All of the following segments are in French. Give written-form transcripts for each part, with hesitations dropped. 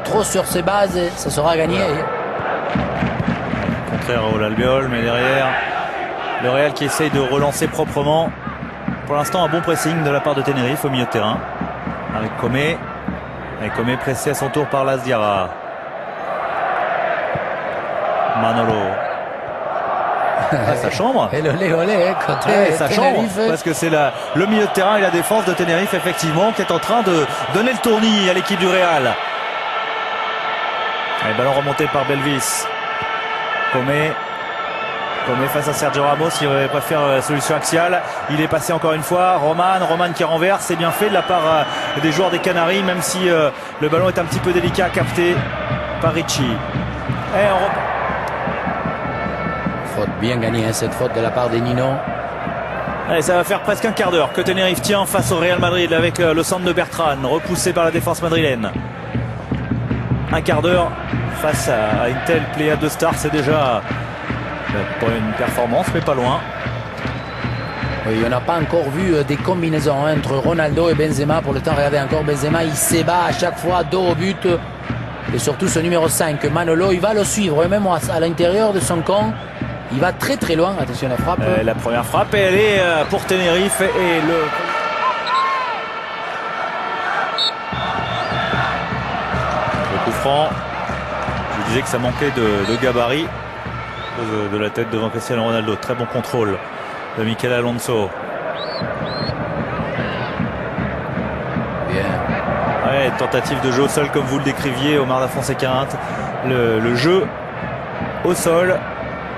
trop sur ses bases, ça sera gagné. Contraire au Albiol, mais derrière, le Real qui essaye de relancer proprement. Pour l'instant, un bon pressing de la part de Tenerife au milieu de terrain. Avec Comé. Et Comé pressé à son tour par Las Diarra. Manolo. Ah, ça chambre. Et olé, côté ça chambre. Parce que c'est le milieu de terrain et la défense de Tenerife, effectivement, qui est en train de donner le tournis à l'équipe du Real. Et ballon remonté par Belvis. Comé face à Sergio Ramos, il préfère la solution axiale. Il est passé encore une fois. Roman qui renverse, c'est bien fait de la part des joueurs des Canaries, même si le ballon est un petit peu délicat à capter par Ricci. Faute bien gagnée, cette faute de la part des Nino. Allez, ça va faire presque un quart d'heure que Tenerife tient face au Real Madrid avec le centre de Bertran, repoussé par la défense madrilène. Un quart d'heure face à une telle pléiade de stars, c'est déjà pas une performance, mais pas loin. Oui, on n'a pas encore vu des combinaisons entre Ronaldo et Benzema. Pour le temps, regardez encore Benzema, il s'ébat à chaque fois, dos au but. Et surtout ce numéro 5, Manolo, il va le suivre, et même à l'intérieur de son camp. Il va très très loin, attention à la frappe. La première frappe, et elle est pour Tenerife et le coup franc. Je disais que ça manquait de gabarit de la tête devant Cristiano Ronaldo. Très bon contrôle de Mikel Alonso. Bien. Ouais, tentative de jeu au sol comme vous le décriviez, Omar Da Fonseca. Le jeu au sol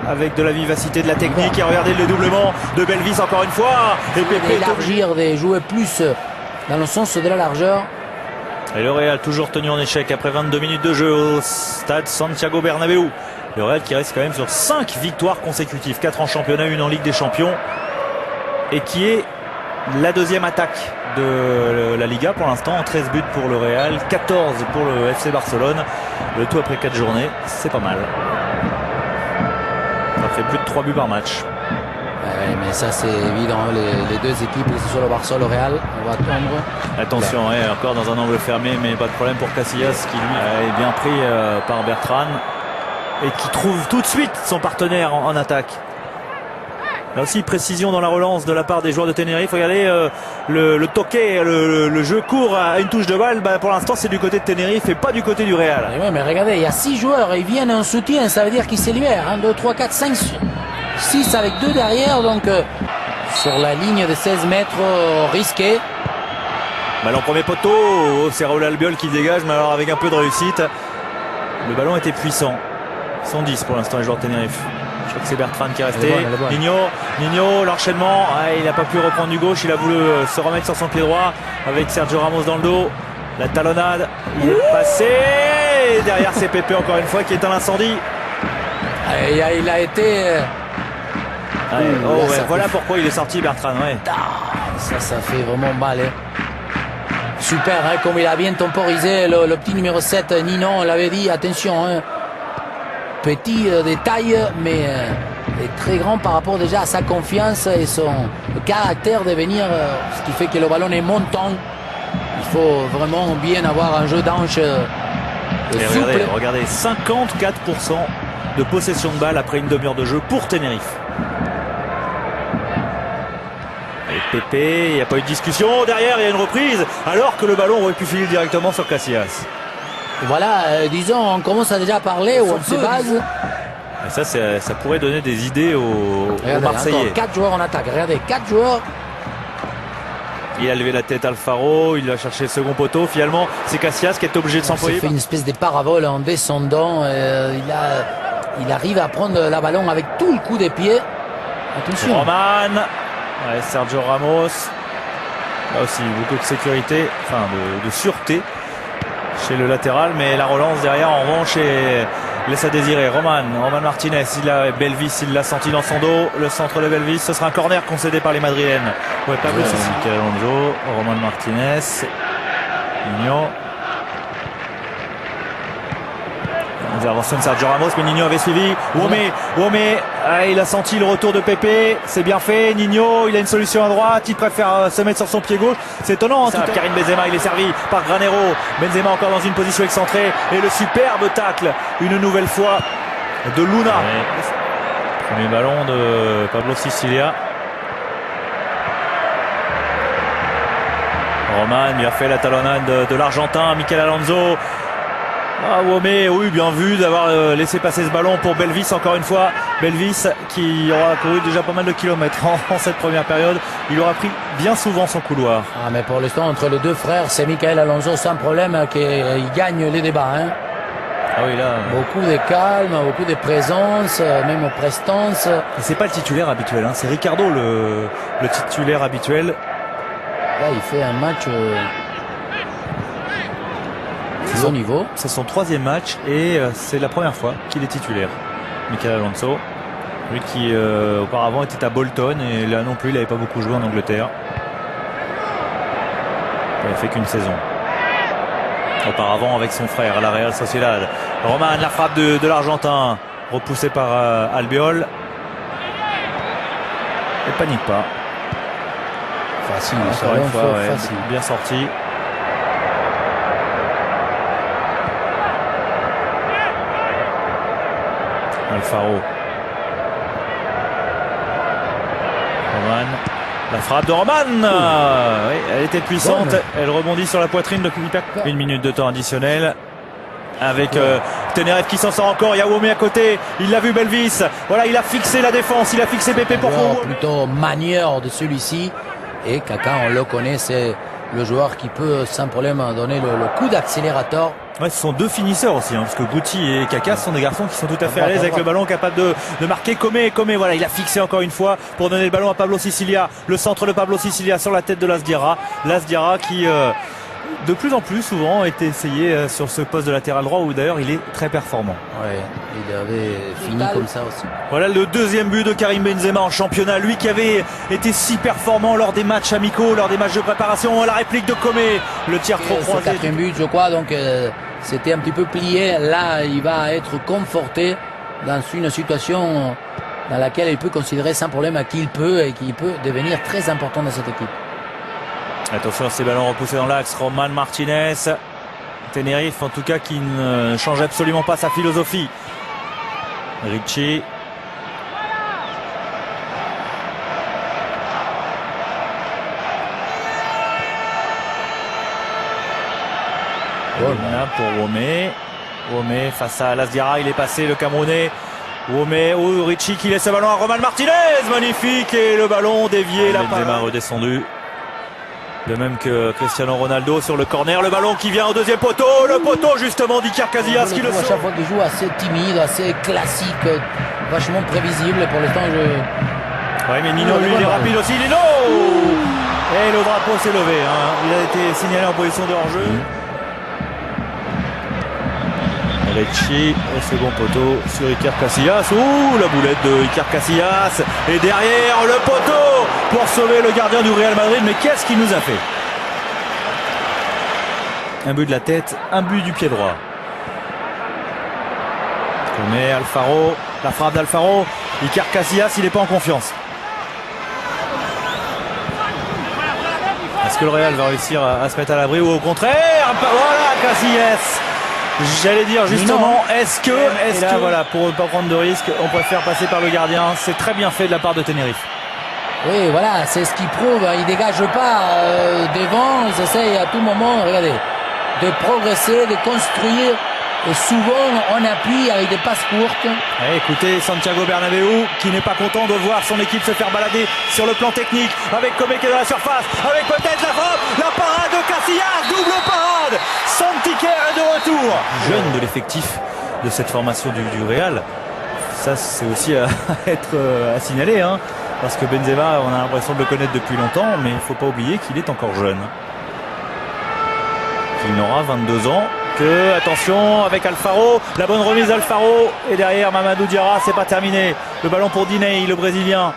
avec de la vivacité, de la technique. Et regardez le doublement de Belvis encore une fois. Et d'élargir, de jouer plus dans le sens de la largeur. Et le Real toujours tenu en échec après 22 minutes de jeu au stade Santiago Bernabéu. Le Real qui reste quand même sur 5 victoires consécutives, 4 en championnat, 1 en Ligue des Champions. Et qui est la deuxième attaque de la Liga pour l'instant, en 13 buts pour le Real, 14 pour le FC Barcelone. Le tout après 4 journées, c'est pas mal. Ça fait plus de 3 buts par match. Ouais, mais ça c'est évident, les deux équipes, que ce soit le Barça ou le Real, on va attendre. Attention, ouais, encore dans un angle fermé, mais pas de problème pour Casillas qui lui est bien pris par Bertran et qui trouve tout de suite son partenaire en attaque. Là aussi, précision dans la relance de la part des joueurs de Tenerife. Regardez le toqué, le jeu court à une touche de balle. Pour l'instant, c'est du côté de Tenerife et pas du côté du Real. Oui, mais regardez, il y a 6 joueurs, ils viennent en soutien, ça veut dire qu'ils se libèrent. 1, 2, 3, 4, 5, 6 avec 2 derrière, donc sur la ligne de 16 mètres, risqué. Ballon premier poteau, c'est Raúl Albiol qui dégage, mais alors avec un peu de réussite. Le ballon était puissant. 110 pour l'instant les joueurs de Tenerife. Je crois que c'est Bertran qui est resté. Nino, l'enchaînement. Il n'a pas pu reprendre du gauche. Il a voulu se remettre sur son pied droit avec Sergio Ramos dans le dos. La talonnade. Il est passé. Et derrière, c'est Pepe encore une fois qui éteint l'incendie. Il a été. Voilà pourquoi il est sorti, Bertran. Ouais. Ça fait vraiment mal. Super, comme il a bien temporisé le petit numéro 7, Nino. On l'avait dit, attention. Petit détail, mais très grand par rapport déjà à sa confiance et son caractère de venir, ce qui fait que le ballon est montant. Il faut vraiment bien avoir un jeu d'anche souple. Regardez, 54% de possession de balle après une demi-heure de jeu pour Tenerife. Et Pepe, il n'y a pas eu de discussion. Derrière, il y a une reprise, alors que le ballon aurait pu filer directement sur Casillas. Voilà, disons, on commence à déjà parler où on se base. Et ça pourrait donner des idées aux Marseillais. 4 joueurs en attaque. Regardez, 4 joueurs. Il a levé la tête Alfaro, il a cherché le second poteau. Finalement, c'est Casillas qui est obligé de s'employer. Il fait une espèce de parabole en descendant. Il arrive à prendre la ballon avec tout le coup des pieds. Attention. Roman, Sergio Ramos. Là aussi, beaucoup de sécurité, enfin de sûreté chez le latéral, mais la relance derrière en revanche laisse à désirer. Roman Martinez, Belvis, il l'a senti dans son dos. Le centre de Belvis, ce sera un corner concédé par les Madrilènes. Ouais, pas plus aussi. Alonso, Roman Martinez, Nino. Intervention de Sergio Ramos, mais Nino avait suivi. Wome, il a senti le retour de Pepe, c'est bien fait. Nino, il a une solution à droite, il préfère se mettre sur son pied gauche. C'est étonnant. Karim Benzema, il est servi par Granero. Benzema encore dans une position excentrée. Et le superbe tacle, une nouvelle fois, de Luna. Ouais. Premier ballon de Pablo Sicilia. Roman, il a fait la talonnade de l'Argentin, Mikel Alonso. Wome, oui, bien vu d'avoir laissé passer ce ballon pour Belvis encore une fois. Belvis qui aura couru déjà pas mal de kilomètres en cette première période. Il aura pris bien souvent son couloir. Ah, mais pour l'instant, entre les deux frères, c'est Mikel Alonso sans problème qui gagne les débats. Hein. Ah oui, là. Beaucoup de calme, beaucoup de présence, même prestance. C'est pas le titulaire habituel, hein. C'est Ricardo le titulaire habituel. Là, il fait un match au niveau. C'est son 3e match et c'est la première fois qu'il est titulaire. Mikel Alonso, lui qui auparavant était à Bolton et là non plus il n'avait pas beaucoup joué en Angleterre. Il n'a fait qu'une saison. Auparavant avec son frère, la Real Sociedad. Roman, la frappe de l'Argentin, repoussé par Albiol. Il ne panique pas. Facile, encore une fois, ouais, facile. Bien sorti. Alfaro. Roman. La frappe de Roman. Oui, elle était puissante. Elle rebondit sur la poitrine de Kuipers. 1 minute de temps additionnel. Avec Tenerife qui s'en sort encore. Il y a Wome à côté. Il l'a vu Belvis. Voilà, il a fixé la défense. Il a fixé Pepe pour Wome. Plutôt manière de celui-ci. Et Kaka, on le connaît, c'est le joueur qui peut sans problème donner le coup d'accélérateur. Ouais, ce sont deux finisseurs aussi, hein, parce que Guti et Kaka sont des garçons qui sont tout à fait à l'aise avec le ballon, capables de marquer. Comé, voilà, il a fixé encore une fois pour donner le ballon à Pablo Sicilia. Le centre de Pablo Sicilia sur la tête de Lasdiara. Lasdiara qui de plus en plus souvent a été essayé sur ce poste de latéral droit où d'ailleurs il est très performant. Ouais, il avait fini comme ça aussi. Voilà le 2e but de Karim Benzema en championnat, lui qui avait été si performant lors des matchs amicaux, lors des matchs de préparation. La réplique de Comé, le tir trop croisé. C'est 4e but, je crois, donc c'était un petit peu plié. Là, il va être conforté dans une situation dans laquelle il peut considérer sans problème qu'il peut et qui peut devenir très important dans cette équipe. Attention à ces ballons repoussés dans l'axe. Roman Martinez. Tenerife en tout cas qui ne change absolument pas sa philosophie. Ricci. Là pour Wome. Wome face à Lasdiara, il est passé le Camerounais. Wome, Ricci qui laisse le ballon à Roman Martinez. Magnifique, et le ballon dévié. La Benzema redescendu. De même que Cristiano Ronaldo sur le corner, le ballon qui vient au 2e poteau, le poteau justement d'Iker Casillas qui le sauve. À chaque fois qu'il joue assez timide, assez classique, vachement prévisible. Pour l'instant, Ouais, mais Nino, lui, il est rapide aussi. Nino. Et le drapeau s'est levé. Hein. Il a été signalé en position de hors-jeu. Ricci au second poteau sur Iker Casillas. Ouh, la boulette de Iker Casillas. Et derrière le poteau pour sauver le gardien du Real Madrid. Mais qu'est-ce qu'il nous a fait? Un but de la tête, un but du pied droit. Mais Alfaro, la frappe d'Alfaro. Iker Casillas, il n'est pas en confiance. Est-ce que le Real va réussir à se mettre à l'abri ou au contraire? Voilà Casillas. J'allais dire justement, est-ce que voilà, pour ne pas prendre de risque, on préfère passer par le gardien. C'est très bien fait de la part de Tenerife. Oui, voilà, c'est ce qu'il prouve. Il dégage pas devant, il essaye à tout moment, regardez, de progresser, de construire. Et souvent, on appuie avec des passes courtes. Et écoutez, Santiago Bernabéu qui n'est pas content de voir son équipe se faire balader sur le plan technique. Avec Comé qui est dans la surface. Avec peut-être la frappe. La parade de Casillas. Double parade. Santiquer est de retour. Jeune de l'effectif de cette formation du Real. Ça, c'est aussi à être à signaler. Hein, parce que Benzema, on a l'impression de le connaître depuis longtemps. Mais il ne faut pas oublier qu'il est encore jeune. Il n'aura 22 ans. Attention avec Alfaro, la bonne remise d'Alfaro et derrière Mamadou Diarra, c'est pas terminé. Le ballon pour Diney, le Brésilien.